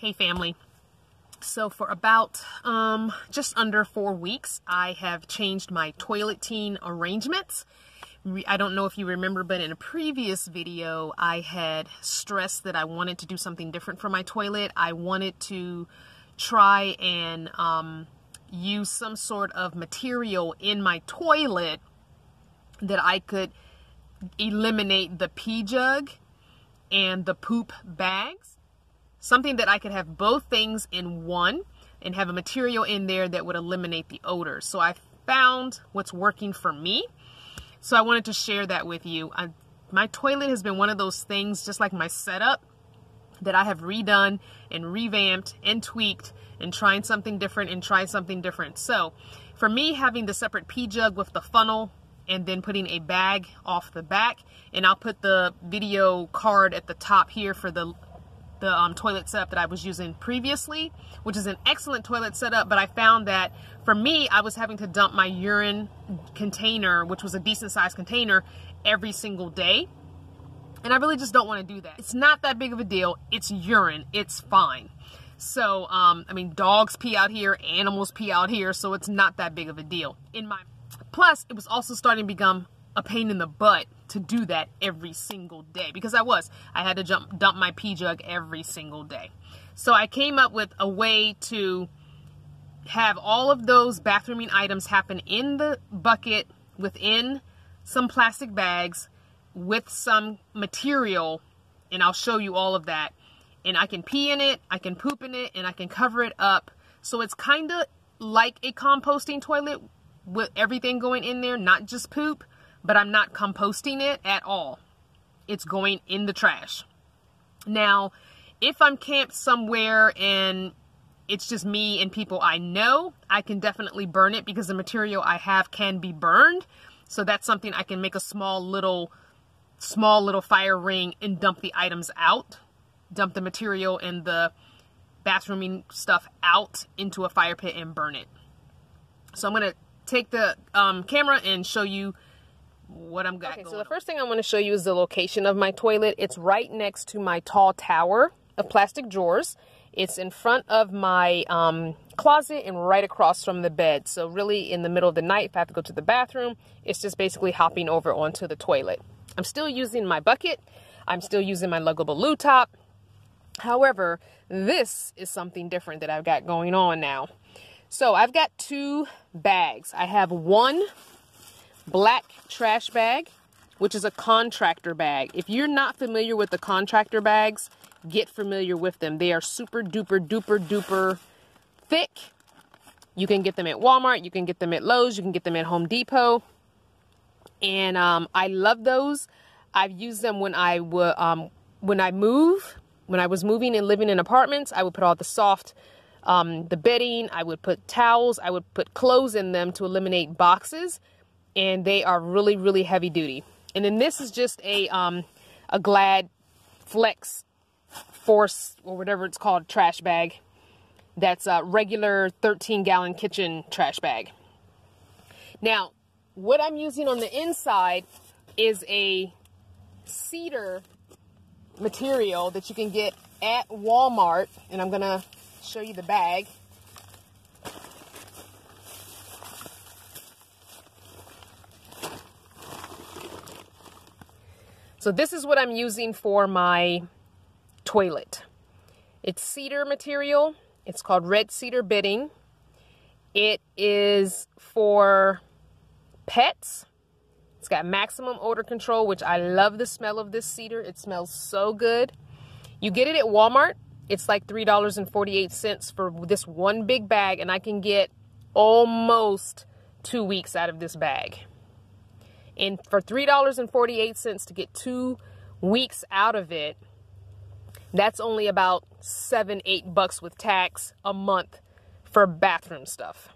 Hey family. So for about just under 4 weeks, I have changed my toileting arrangements. I don't know if you remember, but in a previous video, I had stressed that I wanted to do something different for my toilet. I wanted to try and use some sort of material in my toilet that I could eliminate the pee jug and the poop bags. Something that I could have both things in one and have a material in there that would eliminate the odor. So I found what's working for me. So I wanted to share that with you. My toilet has been one of those things, just like my setup, that I have redone and revamped and tweaked and trying something different and trying something different. So for me, having the separate pee jug with the funnel and then putting a bag off the back, and I'll put the video card at the top here for the toilet setup that I was using previously, which is an excellent toilet setup, but I found that for me, I was having to dump my urine container, which was a decent sized container, every single day. And I really just don't want to do that. It's not that big of a deal. It's urine. It's fine. So, I mean, dogs pee out here, animals pee out here, so it's not that big of a deal. Plus, it was also starting to become a pain in the butt to do that every single day, because I had to dump my pee jug every single day. So I came up with a way to have all of those bathrooming items happen in the bucket within some plastic bags with some material, and I'll show you all of that. And I can pee in it, I can poop in it, and I can cover it up. So it's kind of like a composting toilet with everything going in there, not just poop, but I'm not composting it at all. It's going in the trash. Now, if I'm camped somewhere and it's just me and people I know, I can definitely burn it because the material I have can be burned. So that's something I can make a small little fire ring and dump the items out, dump the material and the bathrooming stuff out into a fire pit and burn it. So I'm going to take the camera and show you what I'm got going. So the first thing I want to show you is the location of my toilet. It's right next to my tall tower of plastic drawers. It's in front of my closet and right across from the bed. So really in the middle of the night, if I have to go to the bathroom, it's just basically hopping over onto the toilet. I'm still using my bucket. I'm still using my luggable loo top. However, this is something different that I've got going on now. So I've got 2 bags. I have one black trash bag, which is a contractor bag. If you're not familiar with the contractor bags, get familiar with them. They are super duper duper duper thick. You can get them at Walmart, you can get them at Lowe's, you can get them at Home Depot. And I love those. I've used them when I was moving and living in apartments. I would put all the soft the bedding, I would put towels, I would put clothes in them to eliminate boxes. And they are really, really heavy duty. And then this is just a Glad Flex Force or whatever it's called trash bag. That's a regular 13-gallon kitchen trash bag. Now, what I'm using on the inside is a cedar material that you can get at Walmart. And I'm going to show you the bag. So this is what I'm using for my toilet. It's cedar material. It's called red cedar bedding. It is for pets. It's got maximum odor control, which I love the smell of this cedar. It smells so good. You get it at Walmart. It's like $3.48 for this one big bag, and I can get almost 2 weeks out of this bag. And for $3.48 to get 2 weeks out of it, that's only about $7-8 with tax a month for bathroom stuff.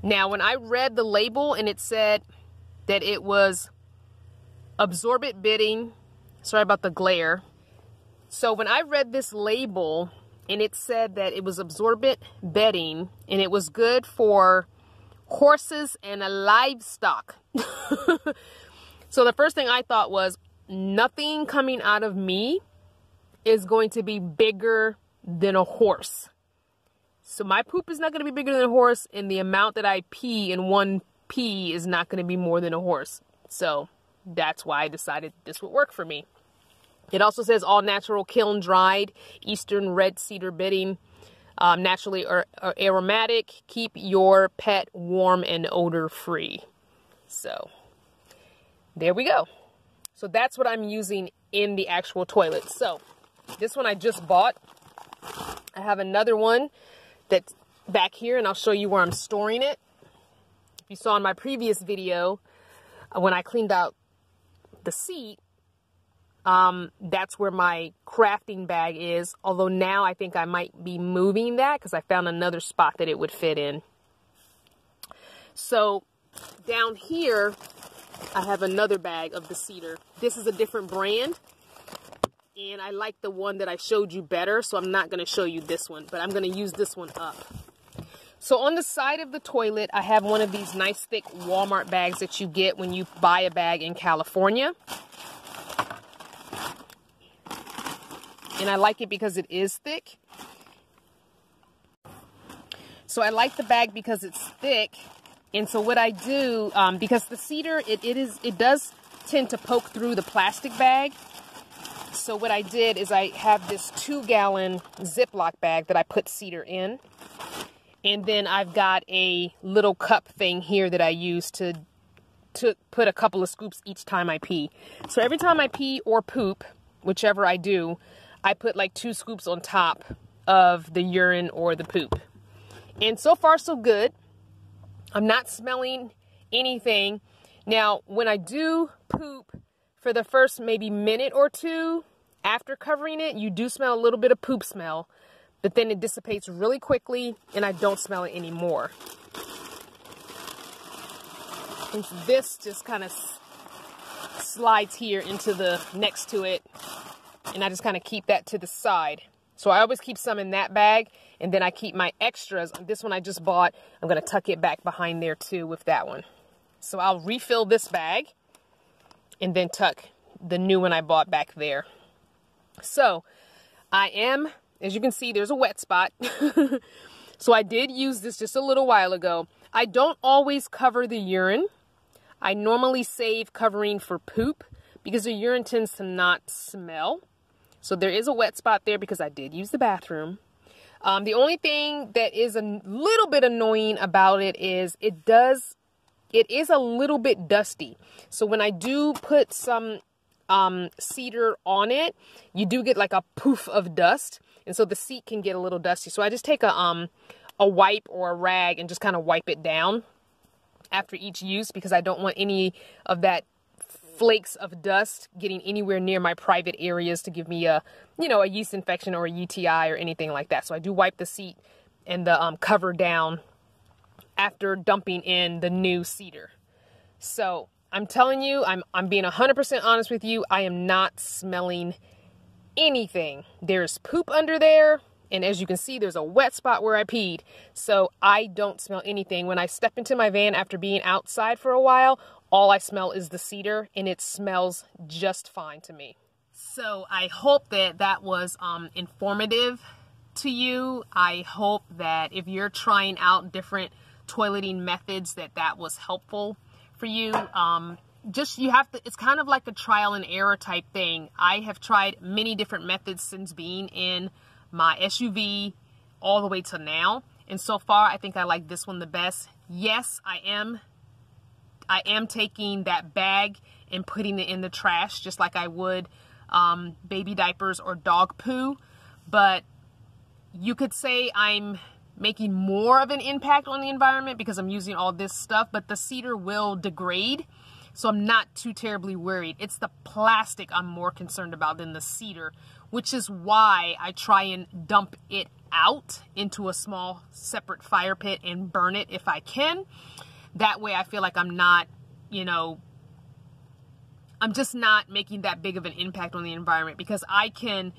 Now, when I read the label and it said that it was absorbent bedding, sorry about the glare. So when I read this label and it said that it was absorbent bedding and it was good for horses and livestock. So the first thing I thought was, nothing coming out of me is going to be bigger than a horse. So my poop is not going to be bigger than a horse, and the amount that I pee in one pee is not going to be more than a horse. So that's why I decided this would work for me. It also says all natural, kiln dried, Eastern red cedar bedding, naturally aromatic, keep your pet warm and odor free. So there we go. So that's what I'm using in the actual toilet. So this one I just bought. I have another one that's back here, and I'll show you where I'm storing it. If you saw in my previous video, when I cleaned out the seat, that's where my crafting bag is. Although now I think I might be moving that because I found another spot that it would fit in. So down here, I have another bag of the cedar. This is a different brand, and I like the one that I showed you better, so I'm not going to show you this one, but I'm going to use this one up. So on the side of the toilet, I have one of these nice thick Walmart bags that you get when you buy a bag in California. And I like it because it is thick. So I like the bag because it's thick. And so what I do, because the cedar, it does tend to poke through the plastic bag. So what I did is I have this 2-gallon Ziploc bag that I put cedar in. And then I've got a little cup thing here that I use to put a couple of scoops each time I pee. So every time I pee or poop, whichever I do, I put like 2 scoops on top of the urine or the poop. And so far so good. I'm not smelling anything. Now, when I do poop, for the first maybe minute or two after covering it, you do smell a little bit of poop smell, but then it dissipates really quickly and I don't smell it anymore. And this just kind of slides here into the next to it, and I just kind of keep that to the side. So I always keep some in that bag, and then I keep my extras. This one I just bought, I'm going to tuck it back behind there too with that one. So I'll refill this bag and then tuck the new one I bought back there. So I am, as you can see, there's a wet spot. So I did use this just a little while ago. I don't always cover the urine. I normally save covering for poop because the urine tends to not smell. So there is a wet spot there because I did use the bathroom. The only thing that is a little bit annoying about it is it is a little bit dusty. So when I do put some cedar on it, you do get like a poof of dust. And so the seat can get a little dusty. So I just take a wipe or a rag and just kind of wipe it down after each use because I don't want any of that flakes of dust getting anywhere near my private areas to give me a yeast infection or a UTI or anything like that. So I do wipe the seat and the cover down after dumping in the new cedar. So I'm telling you, I'm being 100% honest with you. I am not smelling anything. There's poop under there. And as you can see, there's a wet spot where I peed. So I don't smell anything. When I step into my van after being outside for a while, all I smell is the cedar, and it smells just fine to me. So I hope that that was informative to you. I hope that if you're trying out different toileting methods, that was helpful for you. It's kind of like a trial and error type thing. I have tried many different methods since being in my SUV all the way to now. And so far, I think I like this one the best. Yes, I am taking that bag and putting it in the trash just like I would baby diapers or dog poo. But you could say I'm making more of an impact on the environment because I'm using all this stuff, but the cedar will degrade. So I'm not too terribly worried. It's the plastic I'm more concerned about than the cedar, which is why I try and dump it out into a small separate fire pit and burn it if I can. That way I feel like I'm not, I'm just not making that big of an impact on the environment because I can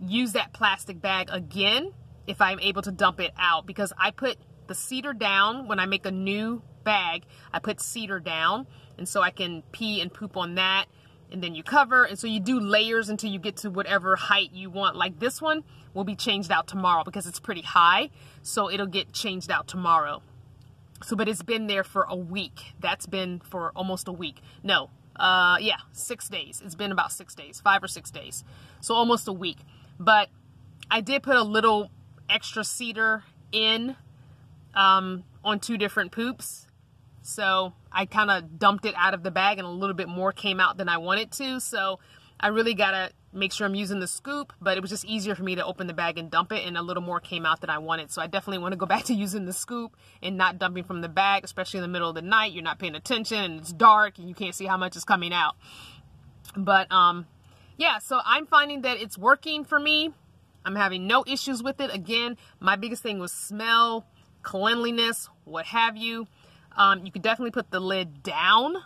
use that plastic bag again if I'm able to dump it out, because I put the cedar down when I make a new bag. I put cedar down, and so I can pee and poop on that. and then you cover. And so you do layers until you get to whatever height you want. Like this one will be changed out tomorrow because it's pretty high. So it'll get changed out tomorrow. So, but it's been there for a week. That's been for almost a week. No, yeah, 6 days. It's been about 6 days, 5 or 6 days. So almost a week. But I did put a little extra cedar in on 2 different poops. So I kind of dumped it out of the bag and a little bit more came out than I wanted to. So I really got to make sure I'm using the scoop, but it was just easier for me to open the bag and dump it, and a little more came out than I wanted. So I definitely want to go back to using the scoop and not dumping from the bag, especially in the middle of the night. You're not paying attention and it's dark and you can't see how much is coming out. But yeah, so I'm finding that it's working for me. I'm having no issues with it. Again, my biggest thing was smell, cleanliness, what have you. You could definitely put the lid down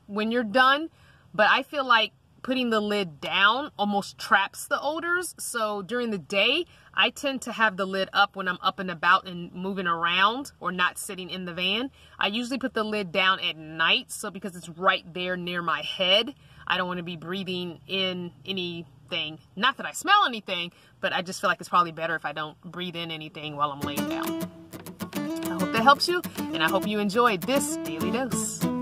when you're done, but I feel like putting the lid down almost traps the odors. So during the day, I tend to have the lid up when I'm up and about and moving around or not sitting in the van. I usually put the lid down at night, so because it's right there near my head, I don't want to be breathing in anything. Not that I smell anything, but I just feel like it's probably better if I don't breathe in anything while I'm laying down. I hope that helps you, and I hope you enjoyed this Daily Dose.